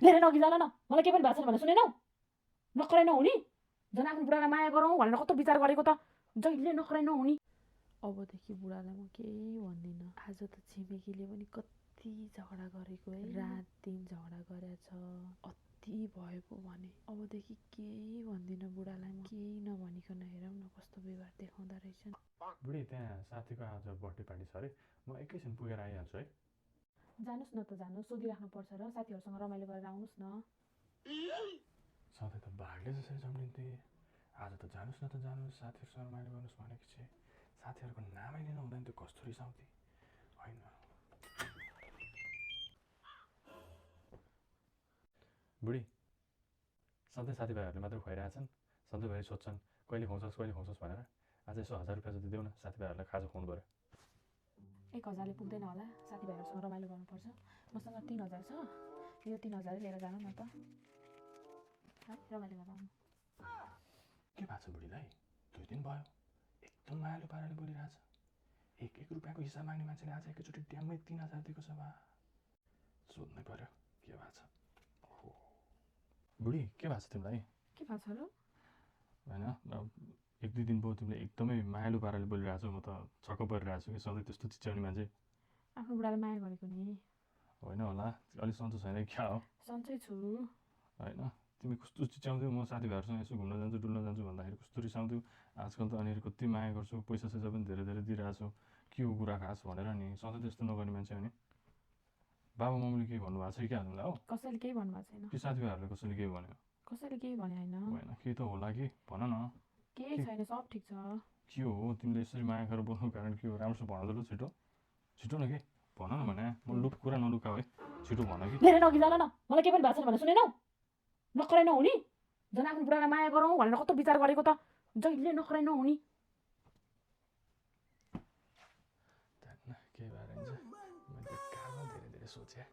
धेरै नगिजाला न मलाई के पनि भएको छैन भनेर सुनेनौ नखराइ नहुने झन् आफ्नो बुढालाई माया गरौँ भनेर कस्तो विचार गरेको त जहिले नखराइ नहुने अबदेखि बुढालाई म केही भन्दिनँ आज त छिमेकीले पनि कति झगडा गरेको है रात दिन झगडा गरेछ अति भयो पो भने अबदेखि केही भन्दिनँ बुढालाई म केही नभनिकन हेरौँ न कस्तो व्यवहार देखाउँदो रहेछ बुढी त्यहाँ साथीको आज बर्थडे पार्टी छ अरे म एकैछिन पुगेर आइहाल्छु है जानुस् न त जानुस् सोधिराख्नुपर्छ र साथीहरूसँग रमाइलो गरेर आउनुस् न सधैँ त भागले जसरी सम्झिन्थे आज त जानुस् न त जानुस् साथीहरूसँग रमाइलो गर्नुहोस् भनेको पछि साथीहरूको नामै लिनु हुँदैन त्यो कस्तो रिसाउँथे होइन बुढी सधैँ साथीभाइहरूले मात्र खुवाइरहेछन् सधैँभरि सोध्छन् कहिले खुवाउँछस् भनेर आज यसो 1000 रुपियाँ जति देऊ न साथीभाइहरूलाई खाजा खुवाउनु पऱ्यो 1000ले पुग्दैन होला साथीभाइहरूसँग रमाइलो गर्नुपर्छ मसँग 3000 छ यो 3000 लिएर जानु न त है रमाइलो गरेर आउनु के भएको छ बुढीलाई 2 दिन भयो एकदम मायालु पाराले बोलिरहेछ 1 रुपियाँको हिसाब माग्ने मान्छेले आज एकैचोटि ड्याममै 3000 दिएको छ बा सोध्नै पर्यो के भएको छ बुढी के भएको छ तिमीलाई के भएको छ र होइन 1-2 दिन भयो तिमीले एकदमै मायालु पाराले बोलिरहेछौ म त छक्क परिरहेको छु कि सधैँ त्यस्तो चिच्याउने मान्छे आफ्नो बुढालाई माया गरेको नि होइन होला अलिक सन्चो छैन क्या हो सन्चै छु होइन तिमी कस्तो चिच्याउँथ्यौ म साथीभाइहरूसँग यसो घुम्न जान्छु डुल्न जान्छु भन्दाखेरि कस्तो रिसाउँथ्यौ आजकल त अनि कति माया गर्छौ पैसा सैसा पनि धेरै धेरै दिइरहेछौ के हो कुरा खास भनेर नि सधैँ त्यस्तो नगर्ने मान्छे हो नि बाबा मम्मीले केही भन्नुभएको छ कि क्या तिमीलाई हो कसैले केही भन्नुभएको छैन कि साथीभाइहरूले कसैले केही भन्यो कसैले केही भने होइन होइन केही त होला कि भन न केही छैन सब ठिक छ के हो तिमीले यसरी माया गरेर बोल्नु कारण के हो राम्रोसँग भन त ल छिटो छिटो न के भन न भने म कुरा नलुकाऊ है छिटो भन कि धेरै नगिजाला न मलाई के पनि भएको छैन भनेर सुनेनौ नखराइ नहुने झन् आफ्नो बुढालाई माया गरौँ भनेर कस्तो विचार गरेको त जहिले नखराइ नहुने के भएर हुन्छ मैले बेकारमा धेरै धेरै सोचेँ